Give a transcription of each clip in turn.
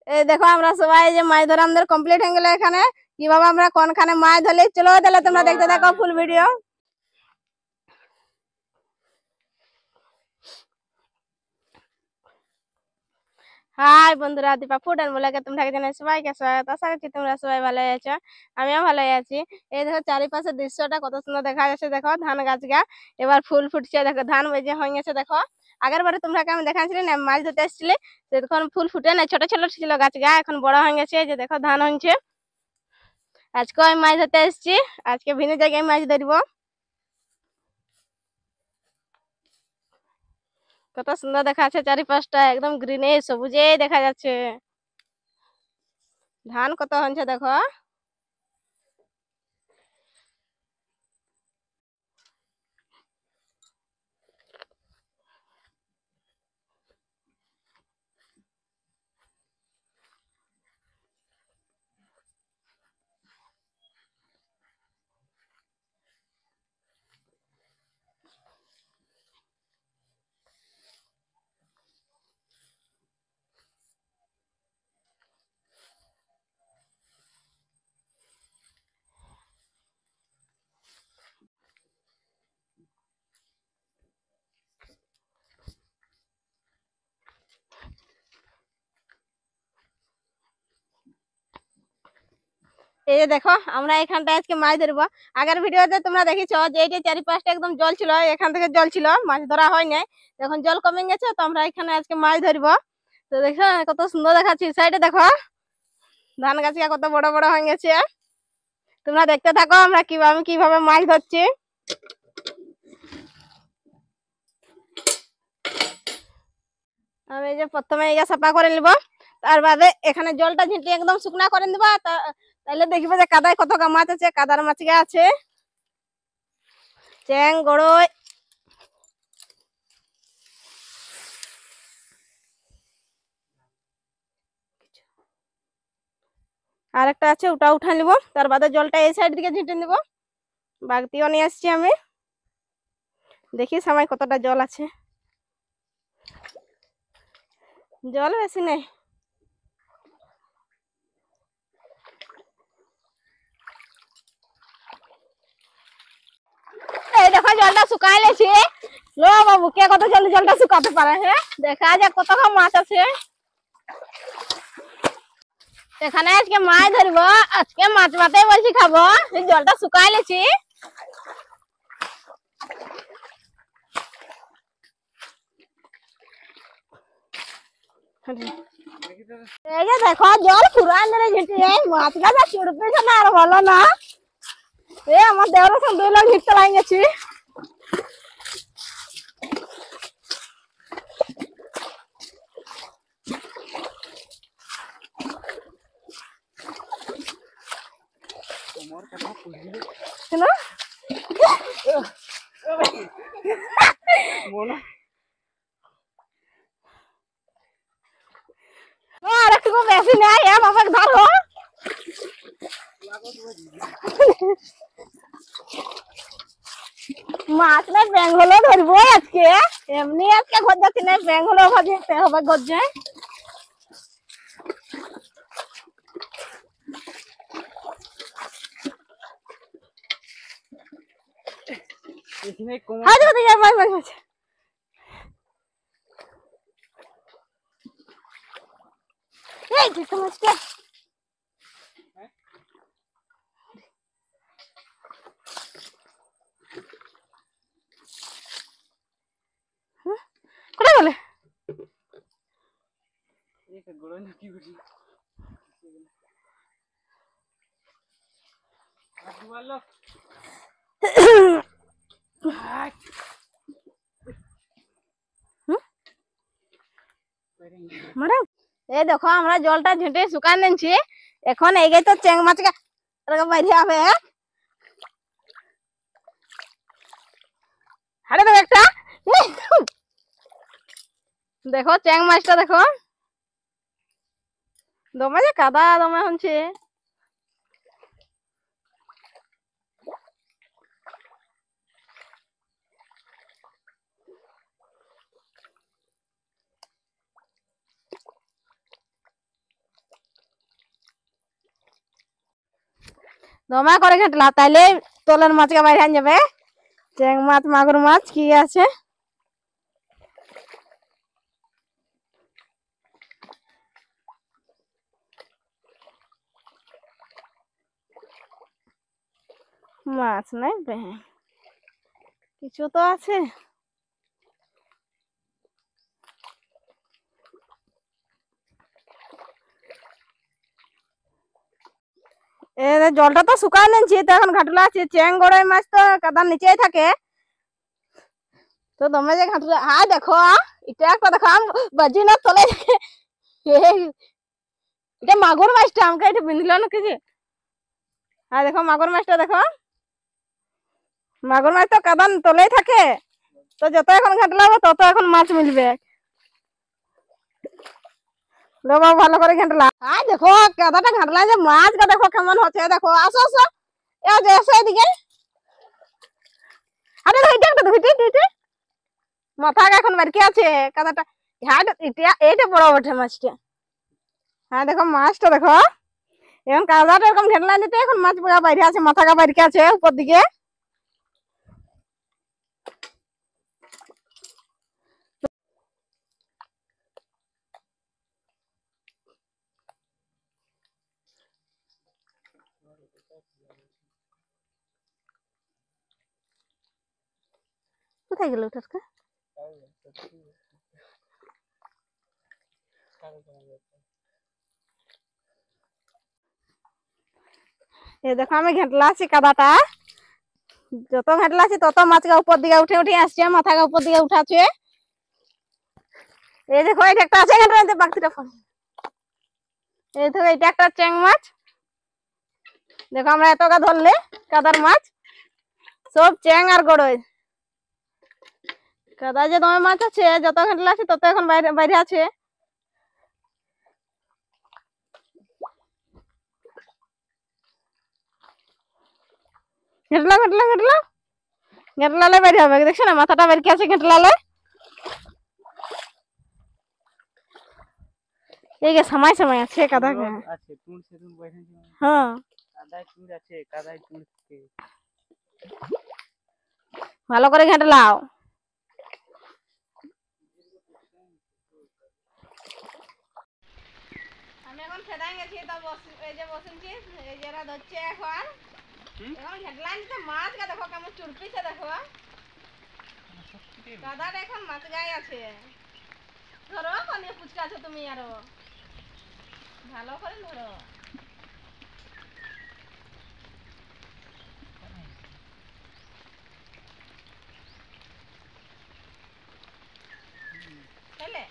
এই দেখো আমরা সবাই যে মাছ ধরা আমাদের কমপ্লিট হয়ে গেল। এখানে কিভাবে আমরা কোনখানে মাছ ধরলি চলো তাহলে তোমরা দেখতে থাকো ফুল ভিডিও। হাই বন্ধুরা, দীপা ফুড এন্ড ব্লগে তোমাকে জানাই সবাইকে স্বাগত। আশা করছি তোমরা সবাই ভালো আছো, আমিও ভালো আছি। এই দেখো চারিপাশের দৃশ্যটা কত সুন্দর দেখা যাচ্ছে। দেখো ধান গাছ গা এবার ফুল ফুটছে। দেখো ধান বেজে হয়ে গেছে। দেখো আগের বারে তোমরাকে আমি দেখাচ্ছিলি না মাছ ধরতে এসেছিলে, তখন ফুল ফুটে না, ছোট ছোট ছিল গাছ গা, এখন বড় হয়ে গেছে। যে দেখো ধান হয়েছে। আজকে আমি মাছ ধরতে এসেছি, আজকে ভিন্ন জায়গায় মাছ ধরবো। কত সুন্দর দেখা যাচ্ছে, চারিপাশটা একদম গ্রিনে সবুজে দেখা যাচ্ছে। ধান কত হচ্ছে দেখো। এই যে দেখো আমরা এখানটায় আজকে মাছ ধরবো। আগের ভিডিওতে তোমরা দেখেছো যে এই যে চারিপাশটা একদম জল ছিল, এখান থেকে জল ছিল, মাছ ধরা হয় নাই। এখন জল কমে গেছে, তো আমরা এখানে আজকে মাছ ধরবো। তো দেখো কত সুন্দর দেখাচ্ছি। সাইডে দেখো ধান গাছ কত বড় বড় হয়ে গেছে। তোমরা দেখতে থাকো আমরা কিভাবে মাছ ধরছি। আমি এই যে প্রথমে এই সাফা করে নিব, তার বাদে এখানে জলটা ঝিঁটিয়ে একদম শুকনা করে নিবা। তাহলে দেখবে যে কাদায় কত মাছ আছে। কাদার মাছ আছে, চ্যাং গড়ই। আর একটা আছে, ওটা উঠা নিব। তার বাদে জলটা এই সাইড দিকে ঝিঁটে নিব। বাগতিও নিয়ে আসছি আমি, দেখি সময় কতটা জল আছে। জল বেশি নেই। এই দেখো জলটা শুকাই লেছি। লো বাবু কে কত জলদি জলটা শুকাতে পারে। হ্যাঁ দেখা যাক কত মাছ আছে এখানে। আজকে মাছ ধরবো, আজকে মাছ ভাতে বলছি খাবো। এই জলটা শুকাই লেছি। এই যে দেখো জল পুরা ধরে ঝিঁটিয়ে মাছ গাছ চুড়পেছে না, আর বলো না। এ আমার দেওয়ার সঙ্গে 2 লোক ঘিরতে লাগে গেছি। আর একটু বেশি নেই, বাবার ধরো। মাছ না ব্যাং হলেও ধরবো আজকে। এমনি আজকে ঘর যাচ্ছি না, ব্যাং হলেও ভাজতে হবে ঘর যায়। কোথায় গেলে? এই দেখো আমরা জলটা ঝেঁটে শুকান নিচ্ছি। এখন এই তো চেং মাছ বাইরে হবে। হারে দেখো একটা, দেখো চ্যাং মাছটা দেখো দমে যে কাদা দমে হচ্ছে। দমা করে ঘাটলা তাইলে তোলের মাছকে বাইরে আন যাবে। চ্যাং মাছ মাগুর মাছ কি আছে মাছ নাই বে কিছু তো আছে। জলটা তো শুকায় নিয়েছি তো এখন ঘাটলা আছে চ্যাং গড়াই মাছ তো কাদার নিচেই থাকে তো দমে যে ঘাটলা দেখো এটা একটা দেখো বাজি না তলে এটা মাগুর মাছটা আমাকে এটা বিঁধল না কি যে দেখো মাগুর মাছটা দেখো মাগুর মাছ তো কাদার তলেই থাকে তো যত এখন ঘাটলা হবে তত এখন মাছ মিলবে। ভালো করে ঘাটলা দেখো কাদাটা ঘাটলা যে মাছটা দেখো কেমন হচ্ছে দেখো আসো আসো এসো এদিকে আরে দেখো মাথা এখন বাড়কে আছে কাদাটা এইটা বড় ওঠে মাছটা। দেখো মাছটা দেখো এখন কাদাটা এরকম ঘেটলা নিতে এখন মাছ বাইরে আছে মাথা বাড়কে আছে উপর দিকে। কোথায় গেল ওটাকে দেখো আমি ঘেটলা আছি কাদাটা যত ঘেটলা আছে তত মাছকে উপর দিকে উঠে উঠে আসছে মাথাকে উপর দিকে উঠাচ্ছে। এই দেখো এটা একটা আছে ঘেটলা বাগতিটা ফোন এই দেখো এটা একটা চ্যাং মাছ দেখো আমরা এতটা ধরলে কাদার মাছ সব চ্যাং আর গড়ই কাদা যে দমে মাছ আছে যত ঘেটলা আছে তত এখন বাইরে বাইরে আছে। ঘেটলা ঘেটলা ঘেটলা ঘেটলালে বাইরে হবে দেখছো না মাথাটা বেরকে আছে ঘেটলালে এই যে সময় সময় আছে কাদা আছে টুল সে টুল বাইরে হ্যাঁ কাদায় টুল আছে কাদায় টুল থাকে ভালো করে ঘেটলাও। আমি এখন খেদাই গেছি তো এই যে বসেছি এই যে ধরছে এখন এখন ঘেটলা নিতে মাছটা দেখো কেমন চুরপিছে দেখো কাদাটা এখন মাছ গায়ে আছে ধরো কোনে পুচকা আছো তুমি আরো ভালো করে ধরো চলে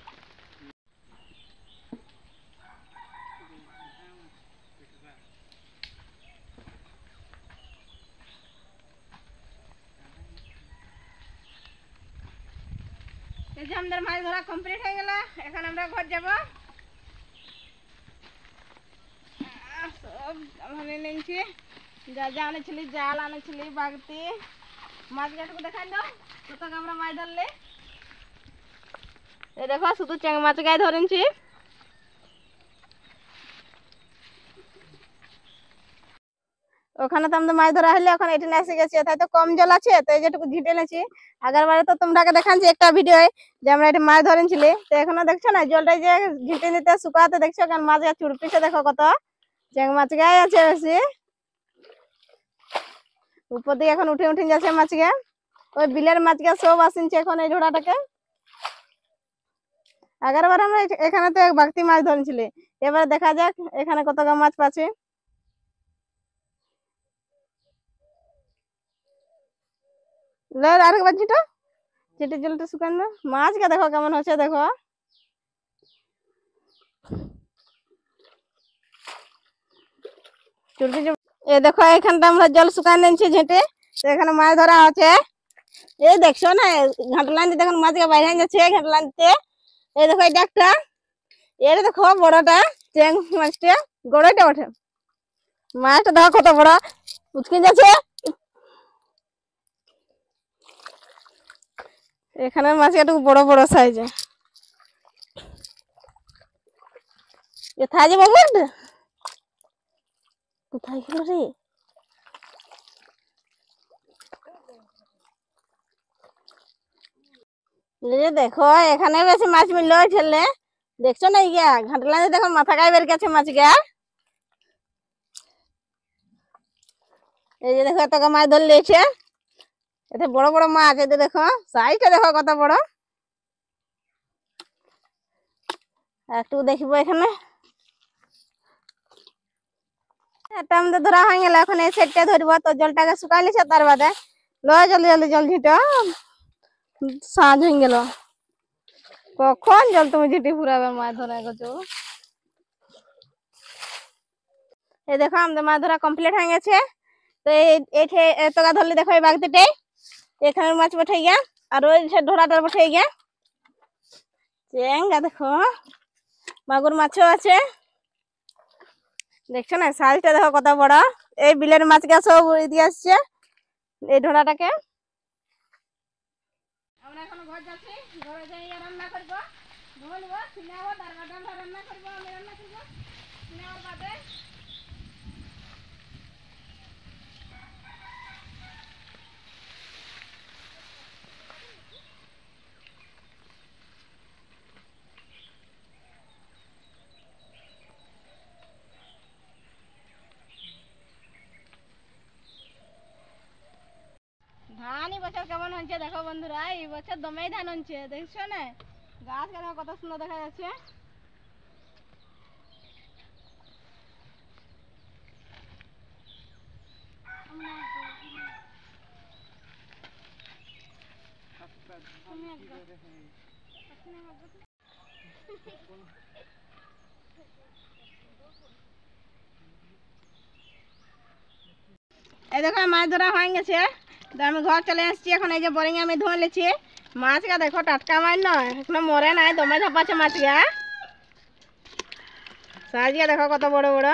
এই যে আমাদের মাছ ধরা কমপ্লিট হয়ে গেল এখন আমরা ঘর যাব সব আমরা নিয়েছি যা যা আনেছিলি জাল আনেছিলি বাগতি মাছ গাছকে দেখাই দাও কত আমরা মাছ ধরলে এই দেখো শুধু চ্যাং মাছ গায়ে ধরেছি ওখানে তো আমাদের মাছ ধরা হলে এখন এখানে এসে গেছি তাই তো কম জল আছে তো এই যেটুকু ঝিটে এনেছি আগের বারে তো তোমরাকে দেখাচ্ছি একটা ভিডিও যে আমরা এটা মাছ ধরেছিলি তো এখনো দেখছো না জলটা যে ঝিটে নিতে শুকাতে দেখছো কারণ মাছ গাছ চুরপিছে দেখো কত চ্যাং মাছ গায়ে আছে বেশি উপর দিকে এখন উঠে উঠে যাচ্ছে মাছকে ওই বিলের মাছকে সব আসিনছে এখন এই ঝোড়াটাকে আগের বার আমরা এখানে তো বাগতি মাছ ধরেছিলি এবার দেখা যাক এখানে কত মাছ পাচ্ছি আরেকবার ঝিটো ঝিটে জলটা শুকানো মাছকে দেখো কেমন হচ্ছে দেখো এই দেখো এখানটা আমরা জল শুকায় নিয়েছি ঝেঁটে তো এখানে মাছ ধরা আছে এই দেখছো না ঘাটলান দিতে এখন মাছকে বাইরে যাচ্ছে ঘাটলান দিতে এই দেখো এটা একটা এটা দেখো বড়টা চ্যাং মাছটা গড়াইটা ওঠে মাছটা দেখো কত বড় উচকে যাচ্ছে এখানে মাছ একটু বড় বড় সাইজে কোথায় যে বাবু কোথায় গেল রে এই যে দেখো এখানে বেশি মাছ মিললো ঠেলে, দেখছো না গিয়া ঘাটলা দেখো মাথা গায়ে বের গেছে মাছ গা। এই যে দেখো এত মাছ ধরে লিয়েছে, এতে বড় বড় মাছ। এতে দেখো সাইজটা দেখো কত বড়। একটু দেখবো এখানে, এটা আমাদের ধরা হয়ে গেল। এখন এই সেটটা ধরবো, তো জলটাকে শুকাই লিছে তার বাদে লয় জলদি জলদি জল ঝিটা সাঁঝ হয়ে গেল। কখন জল তুমি ঝিটি ফুরাবে মাছ ধরা গেছো। এই দেখো আমাদের মাছ ধরা কমপ্লিট হয়ে গেছে। তো এই এতটা ধরলে দেখো এই বাগদিতে এখানে মাছ বঠে গিয়া, আর ওই ঢোড়াটার বঠে গিয়া চেঙ্গা দেখো মাগুর মাছও আছে। দেখছো না সাইজটা দেখো কত বড়। এই বিলের মাছকে সব উড়ে দিয়ে আসছে এই ঢোড়াটাকে। আমরা এখন ঘর যাচ্ছি, ঘরে যাই রান্না করবো, ধুলবো, ছিনাবো, তারপর রান্না করবো। আমি রান্না করবো ছিনাবার বাদে। ধান এই বছর কেমন হচ্ছে দেখো বন্ধুরা, এই বছর দমেই ধান হচ্ছে। দেখছো না গাছ কেন কত সুন্দর দেখা যাচ্ছে। এই দেখো মাছ ধরা হয়ে গেছে, তো আমি ঘর চলে আসছি। এখন এই যে বোরিং আমি ধুয়ে নিচ্ছি। মাছটা দেখো টাটকা মাছ নয়, এখনো মরে নাই, দমে ঝাপাচ্ছে মাছটা। সাইজটা দেখো কত বড় বড়।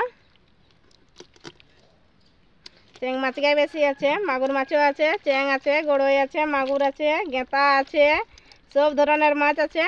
চেং মাছটাই বেশি আছে, মাগুর মাছও আছে, চেং আছে, গড়ই আছে, মাগুর আছে, গেঁতা আছে, সব ধরনের মাছ আছে।